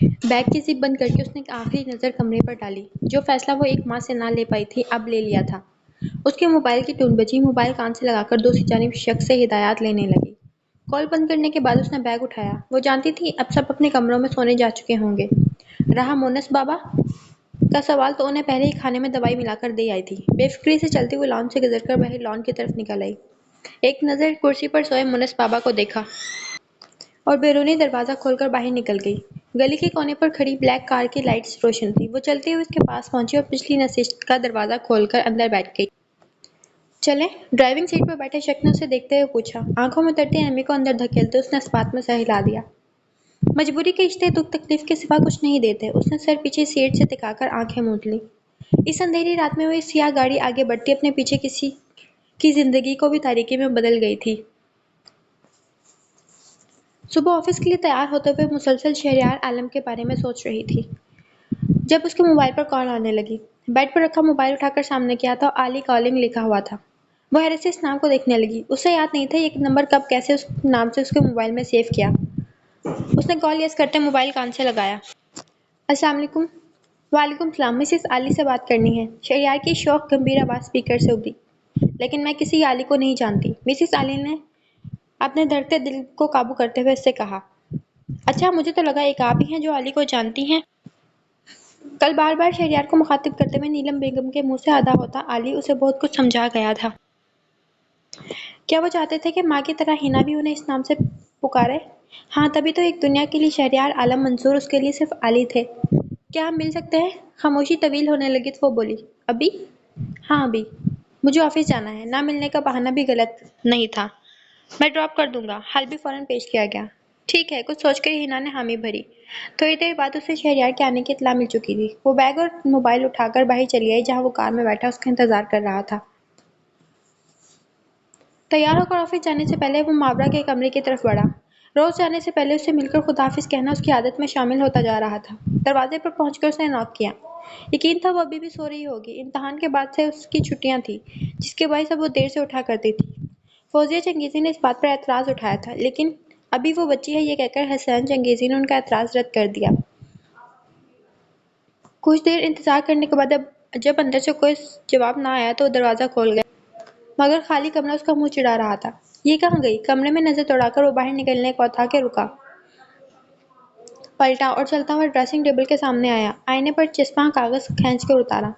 Bag کی zip بند کر کے اس نے ایک آخری نظر کمرے پر ڈالی۔ جو فیصلہ وہ ایک ماہ سے نہ لے پائی تھی اب لے لیا تھا۔ اس کے موبائل کی ٹون بجی، موبائل کان سے لگا کر دوسری جانب شخص سے ہدایات لینے لگی۔ کال بند کرنے کے بعد اس نے بیگ اٹھایا۔ وہ جانتی تھی اب سب اپنے کمروں میں سونے جا چکے ہوں گے۔ رہا مونس بابا کا سوال تو انہیں پہلے ہی کھانے میں دوائی ملا کر دے آئی تھی۔ بے فکری سے چلتے ہوئے لان سے گزر کر باہر لان کی طرف نکل آئی۔ ایک نظر کرسی پر سوئے مونس بابا کو دیکھا اور بیرونی دروازہ کھول کر باہر نکل گئی۔ گلی کے کونے پر کھڑی بلیک کار کی لائٹس روشن تھی۔ وہ چلتے ہوئے اس کے پاس پہنچی اور پچھلی نشست کا دروازہ کھول کر اندر بیٹھ گئی۔ چلیں؟ ڈرائیونگ سیٹ پر بیٹھے شخص نے اسے دیکھتے ہوئے پوچھا۔ آنکھوں میں اترتی نرمی کو اندر دھکیلتے اس نے اس بات میں سر ہلا دیا۔ مجبوری کے رشتے دکھ تکلیف کے سوا کچھ نہیں دیتے۔ اس نے سر پیچھے سیٹ سے ٹکا کر آنکھیں موند لیں۔ اس اندھیری رات میں وہ سیاہ گاڑی آگے بڑھتی اپنے پیچھے کسی کی زندگی کو بھی تاریکی میں بدل گئی تھی۔ صبح آفس کے لیے تیار ہوتے ہوئے مسلسل شہریار عالم کے بارے میں سوچ رہی تھی جب اس کے موبائل پر کال آنے لگی۔ بیڈ پر رکھا موبائل اٹھا کر سامنے کیا تو علی کالنگ لکھا ہوا تھا۔ وہ حیرت سے اس نام کو دیکھنے لگی۔ اسے یاد نہیں تھا یہ نمبر کب کیسے اس نام سے اس کے موبائل میں سیو کیا۔ اس نے کال یس کرتے موبائل کان سے لگایا۔ السلام علیکم۔ وعلیکم السلام۔ مسز علی سے بات کرنی ہے۔ شہریار کی شوخ گمبھیر آواز اسپیکر سے ابھری۔ لیکن میں کسی علی کو نہیں جانتی، مسز علی نے اپنے دھڑکتے دل کو قابو کرتے ہوئے اس سے کہا۔ اچھا، مجھے تو لگا ایک آپ ہی ہیں جو علی کو جانتی ہیں۔ کل بار بار شہریار کو مخاطب کرتے ہوئے نیلم بیگم کے منہ سے ادا ہوتا علی اسے بہت کچھ سمجھا گیا تھا۔ کیا وہ چاہتے تھے کہ ماں کی طرح ہنا بھی انہیں اس نام سے پکارے؟ ہاں، تبھی تو ایک دنیا کے لیے شہریار عالم منصور اس کے لیے صرف علی تھے۔ کیا ہم مل سکتے ہیں؟ خاموشی طویل ہونے لگی تو وہ بولی۔ ابھی؟ ہاں ابھی۔ مجھے آفس جانا ہے۔ نہ ملنے کا بہانہ بھی غلط نہیں تھا۔ میں ڈراپ کر دوں گا۔ حل بھی فوراً پیش کیا گیا۔ ٹھیک ہے، کچھ سوچ کر ہنا نے حامی بھری۔ تھوڑی دیر بعد اسے شہریار کے آنے کی اطلاع مل چکی تھی۔ وہ بیگ اور موبائل اٹھا کر باہر چلی آئی جہاں وہ کار میں بیٹھا اس کا انتظار کر رہا تھا۔ تیار ہو کر آفس جانے سے پہلے وہ ماورا کے کمرے کی طرف بڑھا۔ روز جانے سے پہلے اسے مل کر خدا حافظ کہنا اس کی عادت میں شامل ہوتا جا رہا تھا۔ دروازے پر پہنچ کر اس نے ناک کیا۔ یقین تھا وہ ابھی بھی سو رہی ہوگی۔ امتحان کے بعد سے اس کی چھٹیاں تھیں جس کے باعث اب وہ دیر سے اٹھا کرتی تھی۔ فوزیہ چنگیزی نے اس بات پر اعتراض اٹھایا تھا لیکن ابھی وہ بچی ہے یہ کہہ کر حسین چنگیزی نے ان کا اعتراض رد کر دیا۔ کچھ دیر انتظار کرنے کے بعد جب اندر سے کوئی جواب نہ آیا تو وہ دروازہ کھول گیا مگر خالی کمرہ اس کا منہ چڑھا رہا تھا۔ یہ کہاں گئی؟ کمرے میں نظر دوڑا کر وہ باہر نکلنے کو تھا کہ رکا، پلٹا اور چلتا ہوا ڈریسنگ ٹیبل کے سامنے آیا۔ آئینے پر چسپاں کاغذ کھینچ کر اتارا۔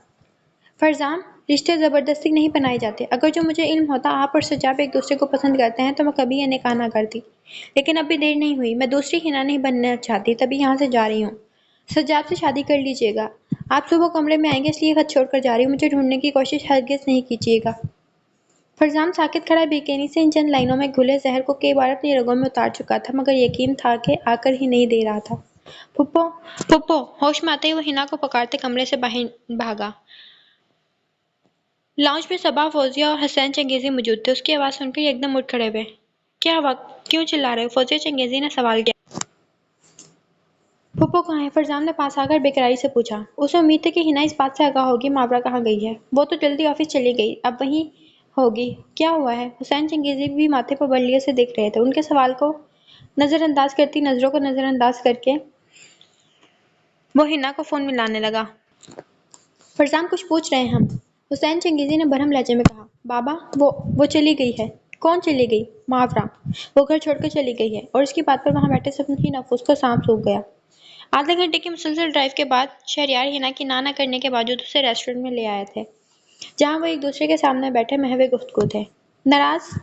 فرزام، رشتے زبردستی نہیں بنائے جاتے۔ اگر جو مجھے علم ہوتا آپ اور سجاد ایک دوسرے کو پسند کرتے ہیں تو میں کبھی یہ نکاح نہ کرتی۔ لیکن اب بھی دیر نہیں ہوئی۔ میں دوسری ہنا نہیں بننا چاہتی تبھی یہاں سے جا رہی ہوں۔ سجاد سے شادی کر لیجیے گا۔ آپ صبح کمرے میں آئیں گے اس لیے خط چھوڑ کر جا رہی ہوں۔ مجھے ڈھونڈنے کی کوشش ہرگز نہیں کیجیے گا۔ فرزام ساکت کھڑا بے یقینی سے ان چند لائنوں میں گھلے زہر کو کئی بار اپنی رگوں میں اتار چکا تھا مگر یقین تھا کہ آ کر ہی نہیں دے رہا تھا۔ پھپھو، پھپھو! ہوش میں آتے ہی وہ ہنا کو پکارتے کمرے سے باہر بھاگا۔ لاؤنج میں صبا، فوزیہ اور حسین چنگیزی موجود تھے۔ اس کی آواز سن کر ایک دم اٹھ کھڑے ہوئے۔ کیا ہوا؟ کیوں چلا رہے ہو؟ فوزیہ چنگیزی نے سوال کیا۔ پھپھو کہاں ہے؟ فرزام نے پاس آ کر بے قراری سے پوچھا۔ اسے امید تھی کہ ہنا اس بات سے آگاہ ہوگی ماورا کہاں گئی ہے۔ وہ تو جلدی آفس چلی گئی، اب وہیں ہوگی۔ کیا ہوا ہے؟ حسین چنگیزی بھی ماتھے پر بر لیے سے دیکھ رہے تھے۔ ان کے سوال کو نظر انداز کرتی نظروں کو نظر انداز کر کے وہ ہنا کو فون ملانے لگا۔ فرزام کچھ پوچھ رہے ہیں ہم، حسین چنگیزی نے برہم لہجے میں کہا۔ بابا، وہ چلی گئی ہے۔ کون چلی گئی؟ ماورا۔ وہ گھر چھوڑ کر چلی گئی ہے۔ اور اس کی بات پر وہاں بیٹھے سب کی نفس کو سانپ سوکھ گیا۔ آدھے گھنٹے کی مسلسل ڈرائیو کے بعد شہریار ہنا کی نہ کرنے کے باوجود اسے ریسٹورنٹ میں لے آئے تھے جہاں وہ ایک دوسرے کے سامنے بیٹھے محو گفتگو تھے۔ ناراض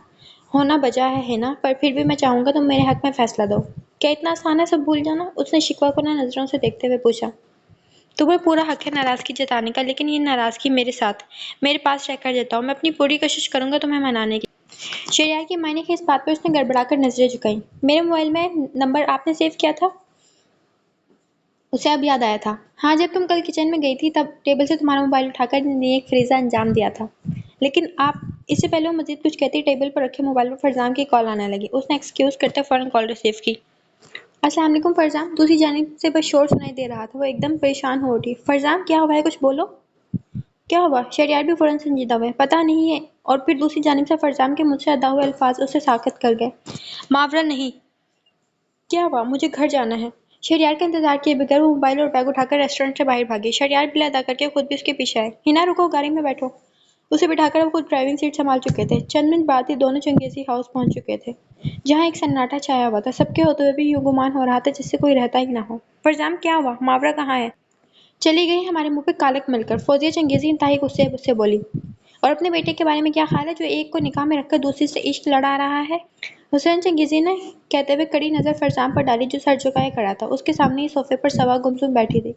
ہونا بجا ہے ہنا، پر پھر بھی میں چاہوں گا تم میرے حق میں فیصلہ دو۔ کیا اتنا آسان ہے سب بھول جانا؟ اس نے شکوہ کنہ نظروں سے دیکھتے ہوئے پوچھا۔ تمہیں پورا حق ہے ناراضگی جتانے کا لیکن یہ ناراضگی میرے ساتھ میرے پاس رہ کر جتاؤ۔ میں اپنی پوری کوشش کروں گا تمہیں منانے کی۔ شہریار کی معنی کی اس بات پر اس نے گڑبڑا کر نظریں جھکائیں۔ میرے موبائل میں نمبر آپ نے سیو کیا تھا؟ اسے اب یاد آیا تھا۔ ہاں، جب تم کل کچن میں گئی تھی تب ٹیبل سے تمہارا موبائل اٹھا کر نے ایک فریضہ انجام دیا تھا۔ لیکن آپ اس سے پہلے وہ مزید کچھ کہتی ٹیبل پر رکھے موبائل پر فرزام کی کال آنے لگی۔ اس نے ایکسکیوز کرتے فوراً کال ریسیو کی۔ السلام علیکم فرزام۔ دوسری جانب سے بس شور سنائی دے رہا تھا۔ وہ ایک دم پریشان ہو اٹھی۔ فرزام، کیا ہوا ہے؟ کچھ بولو۔ کیا ہوا؟ شہریار بھی فوراً سنجیدہ ہوئے۔ پتہ نہیں ہے۔ اور پھر دوسری جانب سے فرزام کے منہ سے ادا ہوئے الفاظ اسے ساکت کر گئے۔ ماورا نہیں۔ کیا ہوا؟ مجھے گھر جانا ہے۔ شہریار کا انتظار کیے بغیر وہ موبائل اور بیگ اٹھا کر ریسٹورینٹ سے باہر بھاگی۔ شہریار بل ادا کر کے خود بھی اس کے پیچھے آئے۔ ہنا رکو، گاڑی میں بیٹھو۔ اسے بٹھا کر وہ خود ڈرائیونگ سیٹ سنبھال چکے تھے۔ چند منٹ بعد ہی دونوں چنگیزی ہاؤس پہنچ چکے تھے، جہاں ایک سناٹا چھایا ہوا تھا۔ سب کے ہوتے ہوئے بھی یوں گمان ہو رہا تھا جس سے کوئی رہتا ہی نہ ہو۔ فرزام، کیا ہوا؟ ماورا کہاں ہے؟ چلی گئی ہمارے منہ پہ کالک مل کر، فوزیہ چنگیزی انتہائی غصے سے بولی۔ اور اپنے بیٹے کے بارے میں کیا خیال ہے جو ایک کو نکاح میں رکھ کر دوسری سے عشق لڑا رہا ہے؟ حسین چنگیزی نے کہتے ہوئے کڑی نظر فرزام پر ڈالی جو سر جھکائے کھڑا تھا۔ اس کے سامنے ہی صوفے پر سوا گمسم بیٹھی تھی۔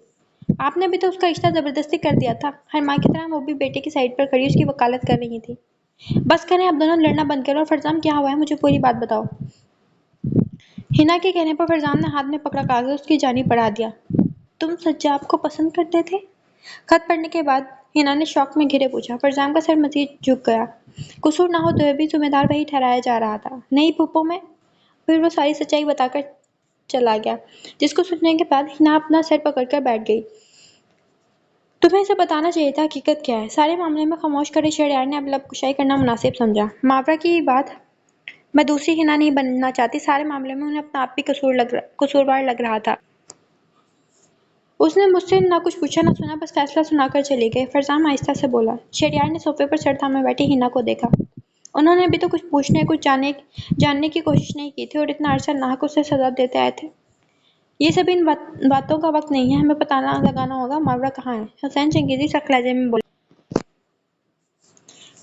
آپ نے بھی تو اس کا رشتہ زبردستی کر دیا تھا۔ ہر ماں کی طرح وہ بھی بیٹے کی سائڈ پر کھڑی اس کی وکالت کر رہی تھی۔ بس کریں، اب دونوں لڑنا بند کرو۔ اور فرزام، کیا ہوا ہے؟ مجھے پوری بات بتاؤ۔ ہنا کے کہنے پر فرزام نے ہاتھ میں پکڑا کاغذ اس کی جانب بڑھا دیا۔ تم سجاد کو پسند کرتے تھے؟ خط پڑھنے کے بعد ہنا نے شوق میں گھرے پوچھا۔ فرزام کا سر مزید جھک گیا۔ قصور نہ ہوتے ہوئے بھی ذمہ دار وہی ٹھہرایا جا رہا تھا۔ نہیں پھوپھو، میں… پھر وہ ساری سچائی بتا کر چلا گیا، جس کو سننے کے بعد ہنا اپنا سر پکڑ کر بیٹھ گئی۔ تمہیں اسے بتانا چاہیے تھا حقیقت کیا ہے۔ سارے معاملے میں خاموش کھڑے شہریار نے اب لب کشائی کرنا مناسب سمجھا۔ ماورا کی بات… میں دوسری ہنا نہیں بننا چاہتی۔ سارے معاملے میں انہیں اپنا آپ بھی قصوروار لگ رہا تھا۔ اس نے مجھ سے نہ کچھ پوچھا نہ سنا، بس فیصلہ سنا کر چلی گئی۔ فرزام آہستہ سے بولا۔ شہریار نے صوفے پر سر تھامے بیٹھی ہنا کو دیکھا۔ انہوں نے ابھی تو کچھ پوچھنے، کچھ جاننے کی کوشش نہیں کی تھی اور اتنا عرصہ ناحق اسے سزا دیتے آئے تھے۔ یہ سب ان باتوں کا وقت نہیں ہے، ہمیں پتہ لگانا ہوگا ماورا کہاں ہے۔ حسین چنگیزی سخت لہجے میں بولے۔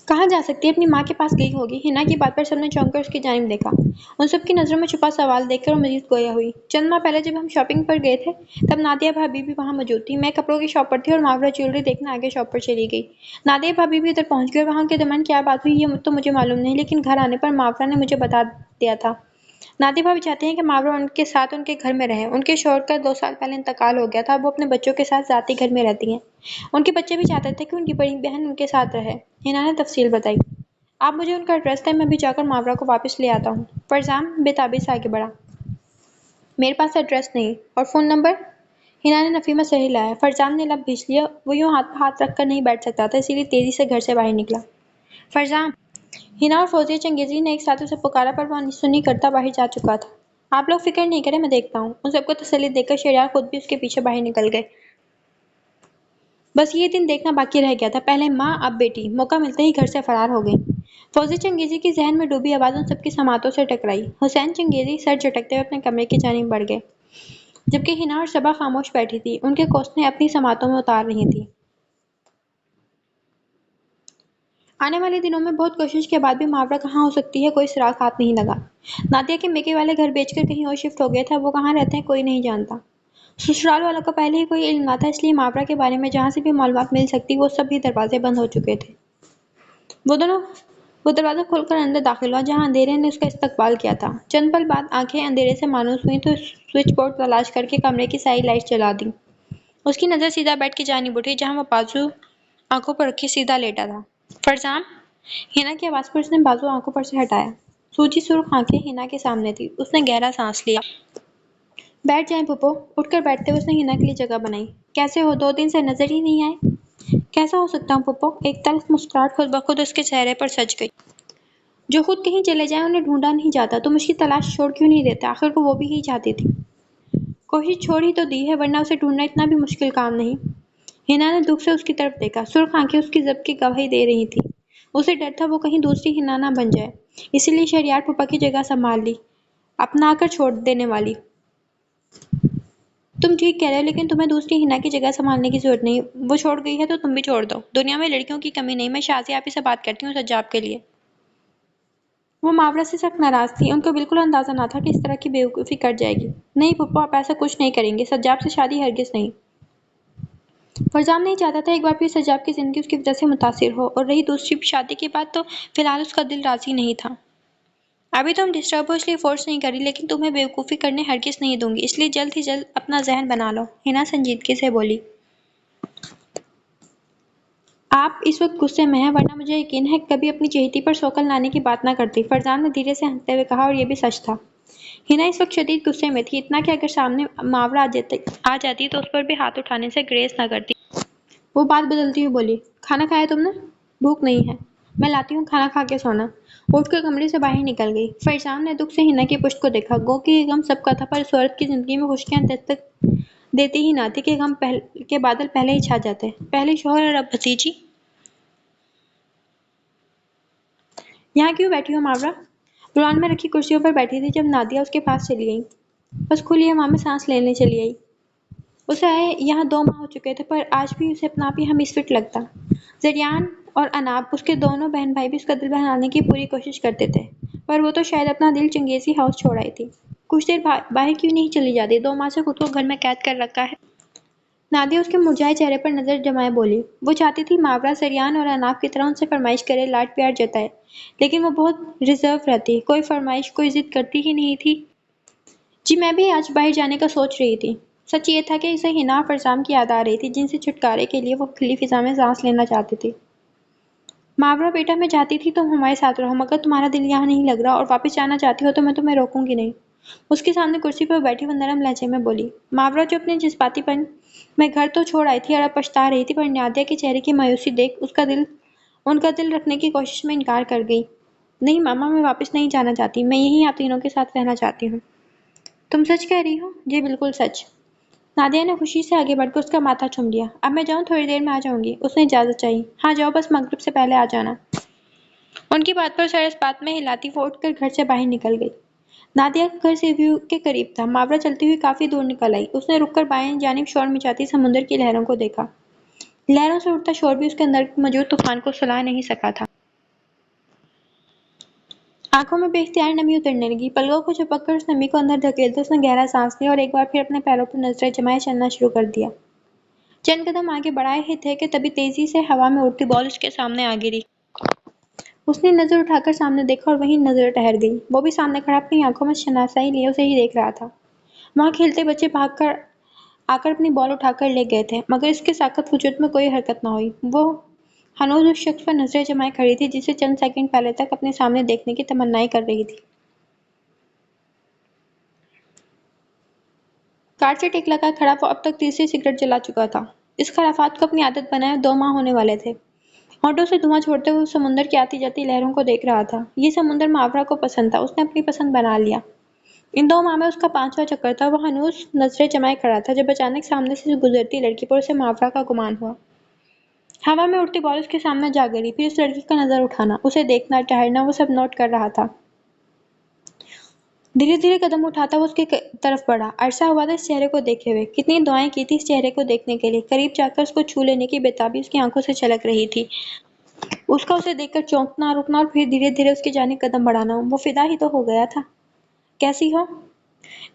کہاں جا سکتی ہے؟ اپنی ماں کے پاس گئی ہوگی۔ ہنا کی بات پر سب نے چونک کر اس کی جانب دیکھا۔ ان سب کی نظروں میں چھپا سوال دیکھ کر وہ مزید گویا ہوئی۔ چند ماہ پہلے جب ہم شاپنگ پر گئے تھے تب نادیہ بھابی بھی وہاں موجود تھی۔ میں کپڑوں کی شاپ پر تھی اور ماورا جیولری دیکھنے آگے شاپ پر چلی گئی۔ نادیہ بھابی بھی ادھر پہنچ گئی اور وہاں کے درمیان کیا بات ہوئی یہ تو مجھے معلوم نہیں، لیکن گھر آنے پر ماورا نے مجھے بتا دیا تھا۔ نادیہ بھابی چاہتی ہیں کہ ماورا ان کے ساتھ ان کے گھر میں رہے۔ ان کے شوہر کا 2 سال پہلے انتقال ہو گیا تھا، اب وہ اپنے بچوں کے ساتھ ذاتی گھر میں رہتی ہیں۔ ان کے بچے بھی چاہتے تھے کہ ان کی بڑی بہن ان کے ساتھ رہے۔ ہنا نے تفصیل بتائی۔ آپ مجھے ان کا ایڈریس دیں، میں بھی جا کر ماورا کو واپس لے آتا ہوں۔ فرزام بے تابی سے آگے بڑھا۔ میرے پاس ایڈریس نہیں اور فون نمبر؟ ہنا نے نفی میں سر ہلایا۔ فرزام نے لب کھینچ لیا۔ وہ یوں ہاتھ پہ ہاتھ رکھ کر نہیں بیٹھ سکتا تھا، اسی لیے تیزی سے گھر سے باہر نکلا۔ فرزام! ہنا اور فوزیہ چنگیزی نے ایک ساتھ اسے پکارا پر وہ انسنی کرتا باہر جا چکا تھا۔ آپ لوگ فکر نہیں کریں، میں دیکھتا ہوں۔ ان سب کو تسلی دے کر شہریار خود بھی اس کے پیچھے باہر نکل گئے۔ بس یہ دن دیکھنا باقی رہ گیا تھا، پہلے ماں اب بیٹی، موقع ملتے ہی گھر سے فرار ہو گئیں۔ فوزیہ چنگیزی کی ذہن میں ڈوبی آواز ان سب کی سماعتوں سے ٹکرائی۔ حسین چنگیزی سر جھٹکتے ہوئے اپنے کمرے کی جانب بڑھ گئے، جبکہ ہنا اور صبا خاموش بیٹھی تھی، ان کے کوسنے اپنی سماعتوں میں اتار رہی تھیں۔ آنے والے دنوں میں بہت کوشش کے بعد بھی ماورا کہاں ہو سکتی ہے کوئی سراغ ہاتھ نہیں لگا۔ نادیہ کے میکے والے گھر بیچ کر کہیں اور شفٹ ہو گئے تھے، اب وہ کہاں رہتے ہیں کوئی نہیں جانتا۔ سسرال والوں کو پہلے ہی کوئی علم نہ تھا، اس لیے ماورا کے بارے میں جہاں سے بھی معلومات مل سکتی وہ سب بھی دروازے بند ہو چکے تھے۔ وہ دروازہ کھول کر اندر داخل ہوا جہاں اندھیرے نے اس کا استقبال کیا تھا۔ چند پل بعد آنکھیں اندھیرے سے مانوس ہوئیں تو سوئچ بورڈ تلاش کر کے کمرے کی ساری لائٹ جلا دی۔ اس کی نظر سیدھا بیڈ کی جانب اٹھی جہاں وہ بازو آنکھوں پر رکھے سیدھا لیٹا تھا۔ فرزام! ہنا کی آواز پر اس نے بازو آنکھوں پر سے ہٹایا۔ سوجی سرخ آنکھیں ہنا کے سامنے تھی۔ اس نے گہرا سانس لیا۔ بیٹھ جائیں پھوپھو۔ اٹھ کر بیٹھتے ہوئے اس نے ہنا کے لیے جگہ بنائی۔ کیسے ہو؟ 2 دن سے نظر ہی نہیں آئے۔ کیسا ہو سکتا ہوں پھوپھو؟ ایک تلخ مسکراہٹ خود بخود اس کے چہرے پر سج گئی۔ جو خود کہیں چلے جائیں انہیں ڈھونڈا نہیں جاتا، تم اس کی تلاش چھوڑ کیوں نہیں دیتے؟ آخر کو وہ بھی ہی چاہتی تھی۔ کوشش چھوڑ ہی تو دی ہے، ورنہ اسے ڈھونڈنا اتنا بھی مشکل کام نہیں۔ ہنا نے دکھ سے اس کی طرف دیکھا۔ سرخ آنکھیں اس کی ضبط کی گواہی دے رہی تھیں۔ اسے ڈر تھا وہ کہیں دوسری ہنا نہ بن جائے، اسی لیے شہریار پھوپھا کی جگہ سنبھال لی، اپنا کر چھوڑ دینے والی۔ تم ٹھیک کہہ رہے ہو، لیکن تمہیں دوسری ہنا کی جگہ سنبھالنے کی ضرورت نہیں، وہ چھوڑ گئی ہے تو تم بھی چھوڑ دو۔ دنیا میں لڑکیوں کی کمی نہیں، میں شازیہ آپی سے بات کرتی ہوں سجاد کے لیے۔ وہ ماورا سے سخت ناراض تھی، ان کو بالکل اندازہ نہ تھا کہ اس طرح کی بے وقوفی کر جائے گی۔ نہیں پھوپھو، آپ ایسا کچھ نہیں کریں گے، سجاد سے شادی ہرگز نہیں۔ فرزام نہیں چاہتا تھا ایک بار پھر سجاد کی زندگی اس کی وجہ سے متاثر ہو، اور رہی دوسری شادی کی بات تو فی الحال اس کا دل راضی نہیں تھا۔ ابھی تم ڈسٹرب ہو اس لیے فورس نہیں کر رہی، لیکن تمہیں بے وقوفی کرنے ہرگز نہیں دوں گی، اس لیے جلد ہی جلد اپنا ذہن بنا لو۔ ہنا سنجیدگی سے بولی۔ آپ اس وقت غصے میں ہیں، ورنہ مجھے یقین ہے کبھی اپنی چہیتی پر سوکل لانے کی بات نہ کرتی، فرزام نے دھیرے سے ہنستے ہوئے کہا، اور یہ بھی سچ تھا۔ ہنا اس وقت شدید غصے میں تھی، اتنا کہ اگر سامنے ماورا آ جاتی تو اس پر بھی ہاتھ اٹھانے سے گریز نہ کرتی۔ وہ بات بدلتی ہوئی بولی۔ کھانا کھایا تم نے؟ بھوک نہیں ہے۔ میں لاتی ہوں کھانا کھا کے سونا۔ اٹھ کر کمرے سے باہر نکل گئی۔ فرزان نے دکھ سے ہنا کی پشت کو دیکھا۔ گو کہ یہ غم سب کا تھا، پر اس عورت کی زندگی میں خوشیاں دستک دیتی ہی نہ تھی کہ غم کے بادل پہلے ہی چھا جاتے۔ پہلے شوہر اور اب بھتیجی۔ یہاں کیوں بیٹھی ہو ماورا؟ روان میں رکھی کرسیوں پر بیٹھی تھی جب نادیہ اس کے پاس چلی گئی۔ بس کھلی ہوا میں سانس لینے چلی آئی۔ اسے آئے یہاں 2 ماہ ہو چکے تھے، پر آج بھی اسے اپنا آپ یہاں مس فٹ لگتا۔ زریان اور اناب، اس کے دونوں بہن بھائی بھی اس کا دل بہلانے کی پوری کوشش کرتے تھے، پر وہ تو شاید اپنا دل چنگیزی ہاؤس چھوڑ آئی تھی۔ کچھ دیر باہر کیوں نہیں چلی جاتی؟ 2 ماہ سے خود کو گھر میں قید کر رکھا ہے۔ نادیہ اس کے مرجھائے چہرے پر نظر جمائے بولی۔ وہ چاہتی تھی ماورا زریان اور اناب کی طرح ان سے فرمائش کرے، لاڈ پیار جتائے، لیکن وہ بہت ریزرو رہتی، کوئی فرمائش، کوئی ضد کرتی ہی نہیں تھی۔ جی میں بھی آج باہر جانے کا سوچ رہی تھی۔ سچ یہ تھا کہ اسے ہنا اور فرزام کی یاد آ رہی تھی، جن سے چھٹکارے کے لیے وہ کھلی فضا میں سانس لینا چاہتی تھی۔ ماورا بیٹا، میں چاہتی تھی تم ہمارے ساتھ رہو، مگر تمہارا دل یہاں نہیں لگ رہا اور واپس جانا چاہتی ہو تو میں تمہیں روکوں گی نہیں۔ اس کے سامنے کرسی پر بیٹھی وہ نرم لہجے میں بولی۔ ماورا جو اپنے جذباتی پن میں گھر تو چھوڑ آئی تھی اور اب پچھتا رہی تھی، پر نادیہ کے چہرے کی مایوسی دیکھ ان کا دل رکھنے کی کوشش میں انکار کر گئی۔ نہیں ماما، میں واپس نہیں جانا چاہتی، میں یہیں آپ تینوں کے ساتھ رہنا چاہتی ہوں۔ تم سچ کہہ رہی ہو؟ جی بالکل سچ۔ نادیہ نے خوشی سے آگے بڑھ کر اس کا ماتھا چوم لیا۔ اب میں جاؤں؟ تھوڑی دیر میں آ جاؤں گی۔ اس نے اجازت چاہی۔ ہاں جاؤ، بس مغرب سے پہلے آ جانا۔ ان کی بات پر سر اس بات میں ہلاتی وہ اٹھ کر گھر سے باہر نکل گئی۔ نادیہ کا گھر سی ویو کے قریب تھا۔ ماورا چلتی ہوئی کافی دور نکل آئی۔ اس نے رک کر بائیں جانب شور مچاتی سمندر کی لہروں کو دیکھا۔ لہروں سے اٹھتا شور بھی اس کے اندر موجود طوفان کو سلا نہیں سکا تھا۔ آنکھوں میں بے اختیار نمی اترنے لگی۔ پلکوں کو چپک کر اس نمی کو اندر دھکیلتے اس نے گہرا سانس لیا اور ایک بار پھر اپنے پیروں پر نظریں جمائے چلنا شروع کر دیا۔ چند قدم آگے بڑھائے ہی تھے کہ تبھی تیزی سے ہوا میں اڑتی بال اس کے سامنے آ گری۔ اس نے نظر اٹھا کر سامنے دیکھا اور وہیں نظر ٹھہر گئی۔ وہ بھی سامنے کھڑا اپنی آنکھوں میں شناسائی لیے اسے ہی دیکھ رہا تھا۔ وہاں کھیلتے بچے بھاگ کر آ کر اپنی بال اٹھا کر لے گئے تھے، مگر اس کے ساکت وجود میں کوئی حرکت نہ ہوئی۔ وہ ہنوز اس شخص پر نظریں جمائے کھڑی تھی جسے چند سیکنڈ پہلے تک اپنے سامنے دیکھنے کی تمنائیں کر رہی تھی۔ کار سے ٹیک لگا کھڑا وہ اب تک تیسری سگریٹ جلا چکا تھا۔ اس خرافات کو اپنی عادت بنائے 2 ماہ ہونے والے تھے۔ ہونٹوں سے دھواں چھوڑتے ہوئے سمندر کی آتی جاتی لہروں کو دیکھ رہا تھا۔ یہ سمندر ماورا کو پسند تھا، اس نے اپنی پسند بنا لیا۔ ان 2 ماہ میں اس کا 5واں چکر تھا۔ وہ ہنوز نظریں جمائے کھڑا تھا جب اچانک سامنے سے گزرتی لڑکی پر اسے ماورا کا گمان ہوا۔ ہوا میں اڑتی بال اس کے سامنے جا گری، پھر اس لڑکی کا نظر اٹھانا، اسے دیکھنا، ٹہرنا، وہ سب نوٹ کر رہا تھا۔ دھیرے دھیرے قدم اٹھاتا وہ اس کی طرف بڑھا۔ عرصہ ہوا تھا اس چہرے کو دیکھے ہوئے، کتنی دعائیں کی تھی اس چہرے کو دیکھنے کے لیے۔ قریب جا کر اس کو چھو لینے کی بےتابی اس کی آنکھوں سے چھلک رہی تھی۔ اس کا اسے دیکھ کر چونکنا، رکنا اور پھر دھیرے دھیرے اس کی جانب قدم بڑھانا۔ وہ فدا ہی تو ہو گیا تھا۔ کیسی ہو؟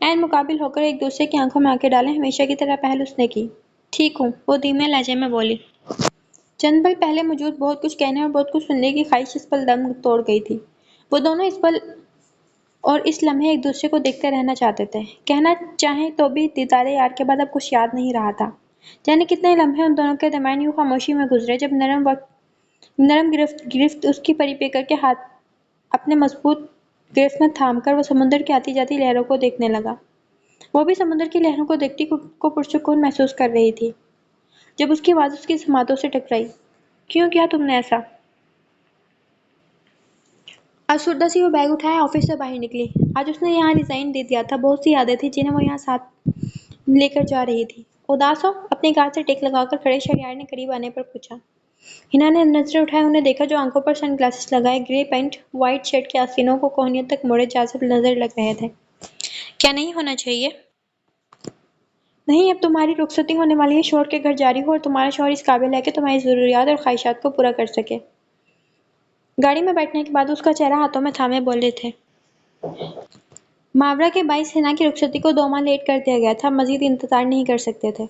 عین مقابل ہو کر ایک دوسرے کی آنکھوں میں آنکھیں ڈالیں ہمیشہ کی طرح پہل اس نے کی۔ ٹھیک ہوں، وہ دھیمے لہجے میں بولی۔ چند پل پہلے موجود بہت کچھ کہنے اور بہت کچھ سننے کی خواہش اس پل دم توڑ گئی تھی۔ وہ دونوں اس پل اور اس لمحے ایک دوسرے کو دیکھتے رہنا چاہتے تھے۔ کہنا چاہیں تو بھی دیدار یار کے بعد اب کچھ یاد نہیں رہا تھا۔ جانے کتنے لمحے ان دونوں کے درمیان یوں خاموشی میں گزرے، جب نرم گرفت اس کی پری پیکر کے ہاتھ اپنے مضبوط گرفت میں تھام کر وہ سمندر کی آتی جاتی لہروں کو دیکھنے لگا۔ وہ بھی سمندر کی لہروں کو دیکھتی خود کو پرسکون محسوس کر رہی تھی، جب اس کی آواز اس کی سماعتوں سے ٹکرائی۔ کیوں کیا تم نے ایسا؟ افسردہ سی وہ بیگ اٹھایا آفس سے باہر نکلی۔ آج اس نے یہاں ریزائن دے دیا تھا۔ بہت سی یادیں تھیں جنہیں وہ یہاں ساتھ لے کر جا رہی تھی۔ اداس ہو؟ اپنی کار سے ٹیک لگا کر کھڑے شہریار نے قریب آنے پر پوچھا۔ ہنا نے نظریں اٹھائے انہیں دیکھا جو آنکھوں پر سن گلاسز لگائے، گرے پینٹ، وائٹ شرٹ کے آستینوں کو کوہنیوں تک موڑے جاذب نظر لگ رہے تھے۔ کیا نہیں ہونا چاہیے؟ نہیں، اب تمہاری رخصتی ہونے والی ہے، شوہر کے گھر جا رہی ہو اور تمہارا شوہر اس قابل ہے کہ تمہاری ضروریات اور خواہشات کو پورا کر سکے۔ گاڑی میں بیٹھنے کے بعد اس کا چہرہ ہاتھوں میں تھامے بولے تھے۔ ماورا کے باعث ہنا کی رخصتی کو 2 ماہ لیٹ کر دیا گیا تھا، مزید انتظار نہیں کر سکتے تھے۔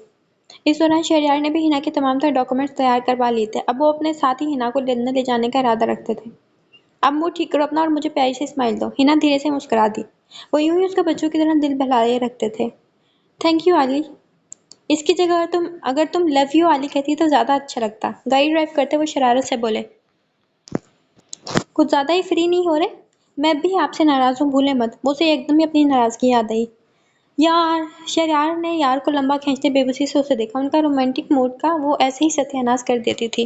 اس دوران شہریار نے بھی ہنا کے تمام تر ڈاکومنٹس تیار کروا لیے تھے۔ اب وہ اپنے ساتھ ہی ہنا کو لندن لے جانے کا ارادہ رکھتے تھے۔ اب موڈ ٹھیک کرو اپنا اور مجھے پیاری سے اسمائل دو۔ ہنا دھیرے سے مسکرا دی۔ وہ یوں ہی اس کا بچوں کی طرح دل بہلائے رکھتے تھے۔ تھینک یو آلی۔ اس کی جگہ اگر تم لو یو آلی کہتی تو زیادہ اچھا لگتا۔ گاڑی ڈرائیو کرتے وہ شرارت سے بولے۔ کچھ زیادہ ہی فری نہیں ہو رہے؟ میں بھی آپ سے ناراض ہوں، بھولے مت۔ وہ اسے ایک دم ہی اپنی ناراضگی یاد آئی۔ یار، شہریار نے یار کو لمبا کھینچتے بے بسی سے اسے دیکھا۔ ان کا رومانٹک موڈ کا وہ ایسے ہی ستیہ ناش کر دیتی تھی۔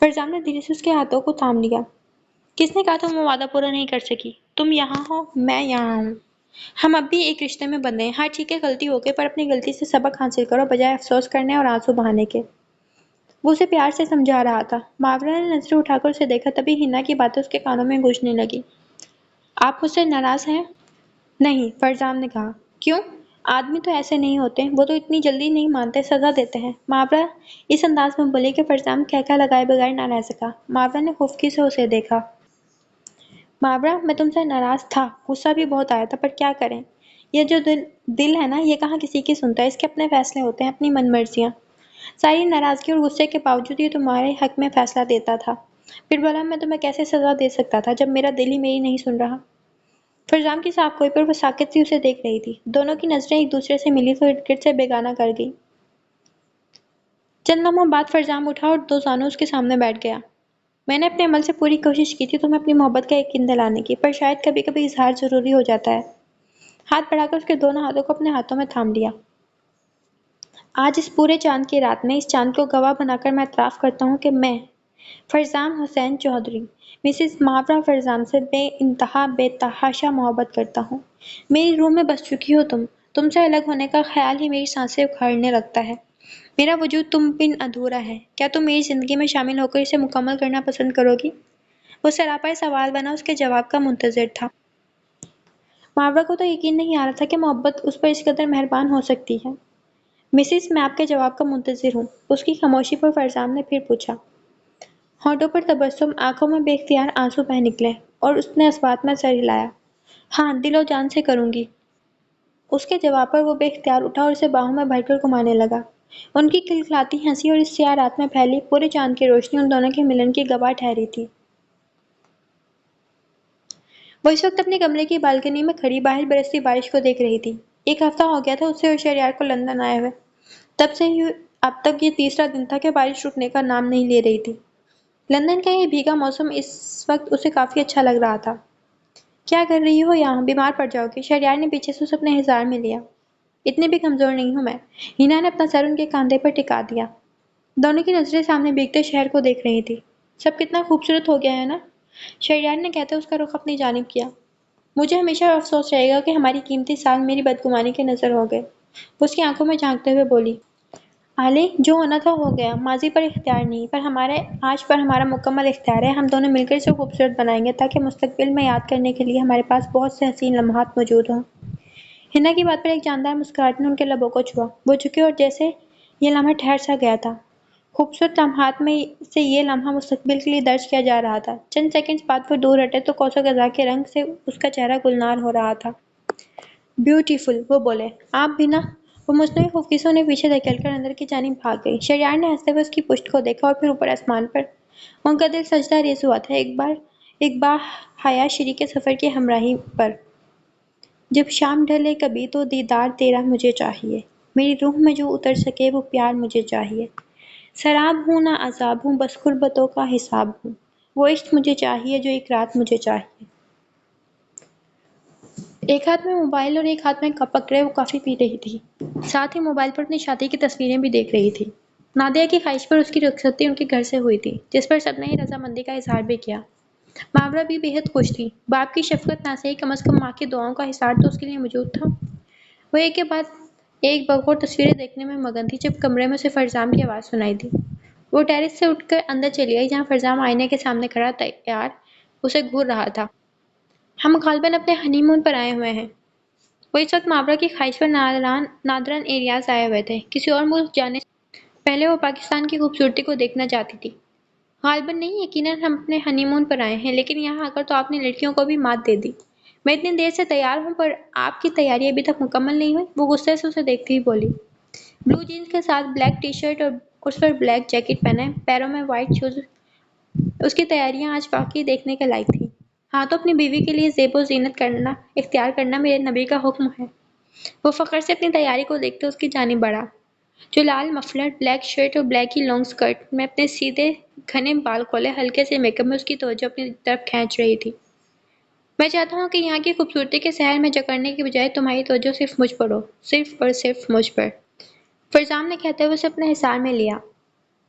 فرزام نے دھیرے سے اس کے ہاتھوں کو تھام لیا۔ کس نے کہا تم وہ وعدہ پورا نہیں کر سکی؟ تم یہاں ہو، میں یہاں ہوں۔ ہم اب بھی ایک رشتے میں بندھے ہیں۔ ہاں ٹھیک ہے، غلطی ہو گئی، پر اپنی غلطی سے سبق حاصل کرو بجائے افسوس کرنے اور آنسو بہانے کے۔ وہ اسے پیار سے سمجھا رہا تھا۔ ماورا نے نظریں اٹھا کر اسے دیکھا، تبھی ہنا کی باتیں اس کے کانوں میں گونجنے لگی۔ آپ مجھ سے ناراض ہیں؟ نہیں، فرزام نے کہا۔ کیوں؟ آدمی تو ایسے نہیں ہوتے، وہ تو اتنی جلدی نہیں مانتے، سزا دیتے ہیں۔ ماورا اس انداز میں بولی کہ فرزام کہکہ لگائے بغیر نہ رہ سکا۔ ماورا نے خفگی سے اسے دیکھا۔ ماورا، میں تم سے ناراض تھا، غصہ بھی بہت آیا تھا، پر کیا کریں؟ یہ جو دل ہے نا، یہ کہاں کسی کی سنتا ہے، اس کے اپنے فیصلے ہوتے ہیں، اپنی من مرضیاں۔ ساری ناراضگی اور غصے کے باوجود یہ تمہارے حق میں فیصلہ دیتا تھا۔ پھر بولا میں تمہیں کیسے سزا دے سکتا تھا جب میرا دل ہی میری نہیں سن رہا؟ فرزام کی صاف گوئی پر وہ ساکت سی اسے دیکھ رہی تھی۔ دونوں کی نظریں ایک دوسرے سے ملی تو ارد گرد سے بیگانہ کر گئی۔ چند لمحوں بعد فرزام اٹھا اور دو زانوں اس کے سامنے بیٹھ گیا۔ میں نے اپنے عمل سے پوری کوشش کی تھی تمہیں اپنی محبت کا یقین دلانے کی، پر شاید کبھی کبھی اظہار ضروری ہو جاتا ہے۔ ہاتھ بڑھا کر اس کے دونوں ہاتھوں کو اپنے ہاتھوں میں تھام لیا۔ آج اس پورے چاند کی رات میں، اس چاند کو گواہ بنا کر میں اعتراف کرتا ہوں کہ میں، فرزام حسین چودھری، مسز ماورا فرزام سے بے انتہا بے تحاشا محبت کرتا ہوں۔ میری روح میں بس چکی ہو تم۔ تم سے الگ ہونے کا خیال ہی میری سانسیں اکھاڑنے لگتا ہے۔ میرا وجود تم بن ادھورا ہے۔ کیا تم میری زندگی میں شامل ہو کر اسے مکمل کرنا پسند کرو گی؟ وہ سراپا سوال بنا اس کے جواب کا منتظر تھا۔ ماورا کو تو یقین نہیں آ رہا تھا کہ محبت اس پر اس قدر مہربان ہو سکتی ہے۔ مسز، میں آپ کے جواب کا منتظر ہوں۔ اس کی خاموشی پر فرزام نے پھر پوچھا۔ ہونٹوں پر تبسم، آنکھوں میں بے اختیار آنسو بہہ نکلے، اور اس نے اس بات میں سر ہلایا۔ ہاں، دل و جان سے کروں گی۔ اس کے جواب پر وہ بے اختیار اٹھا اور اسے باہوں میں بھر کر گھمانے لگا۔ ان کی کھلکھلاتی ہنسی اور اس سیاہ رات میں پھیلی پورے چاند کی روشنی ان دونوں کے ملن کی گواہ ٹھہری تھی۔ وہ اس وقت اپنے کمرے کی بالکنی میں کھڑی باہر برستی بارش کو دیکھ رہی تھی۔ ایک ہفتہ ہو گیا تھا اسے اور شہریار کو لندن آئے ہوئے۔ تب سے ہی اب تک یہ تیسرا دن تھا کہ بارش رکنے کا نام نہیں لے رہی تھی۔ لندن کا یہ بھیگا موسم اس وقت اسے کافی اچھا لگ رہا تھا۔ کیا کر رہی ہو یہاں؟ بیمار پڑ جاؤ گی۔ شہریار نے پیچھے سے اسے اپنے حصار میں لیا۔ اتنی بھی کمزور نہیں ہوں میں۔ ہینا نے اپنا سر ان کے کاندھے پر ٹکا دیا۔ دونوں کی نظریں سامنے بھیگتے شہر کو دیکھ رہی تھی۔ سب کتنا خوبصورت ہو گیا ہے نا؟ شہریار نے کہتے اس کا رخ اپنی جانب کیا۔ مجھے ہمیشہ افسوس رہے گا کہ ہماری قیمتی سال میری بدگمانی کے نظر ہو گئے۔ وہ اس کی آنکھوں میں جھانکتے ہوئے بولی۔ آلے، جو ہونا تھا ہو گیا، ماضی پر اختیار نہیں، پر ہمارے آج پر ہمارا مکمل اختیار ہے۔ ہم دونوں مل کر اسے خوبصورت بنائیں گے تاکہ مستقبل میں یاد کرنے کے لیے ہمارے پاس بہت سے حسین لمحات موجود ہوں۔ ہنا کی بات پر ایک جاندار مسکراہٹ نے ان کے لبوں کو چھوا۔ وہ جھکے اور جیسے یہ لمحہ ٹھہر سا گیا تھا۔ خوبصورت لمحات میں سے یہ لمحہ مستقبل کے لیے درج کیا جا رہا تھا۔ چند سیکنڈز بعد وہ دور ہٹے تو کوسوں غذا کے رنگ سے اس کا چہرہ گلنار ہو رہا تھا۔ بیوٹیفل، وہ بولے۔ آپ بھی نا؟ وہ مصنوعی خفگی سے انہیں پیچھے دھکیل کر اندر کی جانب بھاگ گئی۔ شہریار نے ہنستے ہوئے اس کی پشت کو دیکھا اور پھر اوپر آسمان پر۔ ان کا دل سجدہ ریز ہوا تھا ایک با حیا شریک سفر کی ہمراہی پر۔ جب شام ڈھلے کبھی تو دیدار تیرا مجھے چاہیے، میری روح میں جو اتر سکے وہ پیار مجھے چاہیے۔ سراب ہوں نہ عذاب ہوں، بس غربتوں کا حساب ہوں، وہ عشق مجھے چاہیے جو ایک رات مجھے چاہیے۔ ایک ہاتھ میں موبائل اور ایک ہاتھ میں کپ پکڑے وہ کافی پی رہی تھی۔ ساتھ ہی موبائل پر اپنی شادی کی تصویریں بھی دیکھ رہی تھی۔ نادیہ کی خواہش پر اس کی رخصتی ان کے گھر سے ہوئی تھی، جس پر سب نے ہی رضامندی کا اظہار بھی کیا۔ ماورا بھی بے حد خوش تھی۔ باپ کی شفقت نہ سہی، کم از کم ماں کی دعاؤں کا حصار تو اس کے لیے موجود تھا۔ وہ ایک کے بعد ایک بغور تصویریں دیکھنے میں مگن تھی جب کمرے میں اسے فرزام کی آواز سنائی دی۔ وہ ٹیرس سے اٹھ کر اندر چلی آئی جہاں فرزام آئینے کے سامنے کھڑا تیار اسے گھور رہا تھا۔ ہم غالباً اپنے ہنی مون پر آئے ہوئے ہیں۔ وہ اس وقت ماورا کی خواہش پر نادرن ایریاز آئے ہوئے تھے۔ کسی اور ملک جانے سے پہلے وہ پاکستان کی خوبصورتی کو دیکھنا چاہتی تھی۔ غالباً نہیں، یقیناً ہم اپنے ہنی مون پر آئے ہیں، لیکن یہاں آ کر تو آپ نے لڑکیوں کو بھی مات دے دی۔ میں اتنی دیر سے تیار ہوں پر آپ کی تیاری ابھی تک مکمل نہیں ہوئی، وہ غصے سے اسے دیکھتی ہوئی بولی۔ بلو جینز کے ساتھ بلیک ٹی شرٹ اور اس پر بلیک جیکٹ پہنے، پیروں میں وائٹ شوز، اس کی تیاریاں آج واقعی دیکھنے کے لائق تھیں۔ ہاں تو اپنی بیوی کے لیے زیب و زینت اختیار کرنا میرے نبی کا حکم ہے۔ وہ فخر سے اپنی تیاری کو دیکھتے اس کی جانب بڑھا، جو لال مفلر، بلیک شرٹ اور بلیک ہی لانگ سکرٹ میں اپنے سیدھے گھنے بال کھولے ہلکے سے میک اپ میں اس کی توجہ اپنی طرف کھینچ رہی تھی۔ میں چاہتا ہوں کہ یہاں کی خوبصورتی کے سحر میں جکڑنے کی بجائے تمہاری توجہ صرف مجھ پر ہو، صرف اور صرف مجھ پر۔ فرزام نے کہتے ہوئے اسے اپنے حصار میں لیا۔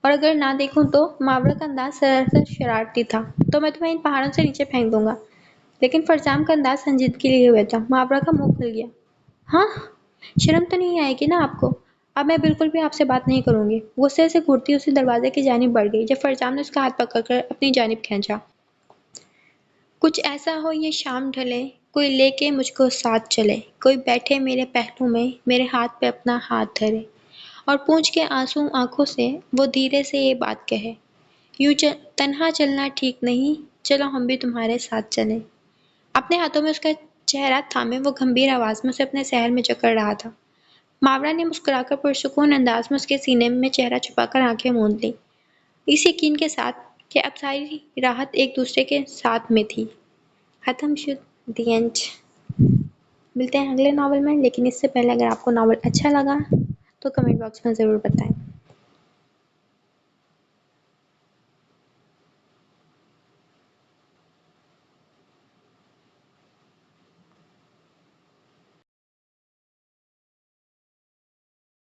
اور اگر نہ دیکھوں تو ماورا کا انداز سراسر شرارتی تھا۔ تو میں تمہیں ان پہاڑوں سے نیچے پھینک دوں گا۔ لیکن فرجام کا انداز سنجیدگی لیے ہوئے تھا۔ ماورا کا منہ کھل گیا۔ ہاں، شرم تو نہیں آئے گی نا آپ کو؟ اب میں بالکل بھی آپ سے بات نہیں کروں گی۔ غصے سے گھٹتی اسی دروازے کی جانب بڑھ گئی جب فرجام نے اس کا ہاتھ پکڑ کر اپنی جانب کھینچا۔ کچھ ایسا ہو یہ شام ڈھلے، کوئی لے کے مجھ کو ساتھ چلے، کوئی بیٹھے میرے پہلو میں، میرے ہاتھ پہ اپنا ہاتھ دھرے، اور پونچھ کے آنسو آنکھوں سے وہ دھیرے سے یہ بات کہے، یوں تنہا چلنا ٹھیک نہیں، چلو ہم بھی تمہارے ساتھ چلیں۔ اپنے ہاتھوں میں اس کا چہرہ تھامے وہ گمبھیر آواز میں اسے اپنے سحر میں جکڑ رہا تھا۔ ماورا نے مسکرا کر پرسکون انداز میں اس کے سینے میں چہرہ چھپا کر آنکھیں موند لیں، اس یقین کے ساتھ کہ اب ساری راحت ایک دوسرے کے ساتھ میں تھی۔ ختم شد دی اینڈ۔ ملتے ہیں اگلے ناول میں، لیکن اس سے پہلے اگر آپ کو ناول اچھا لگا تو کمنٹ باکس میں ضرور بتائیں۔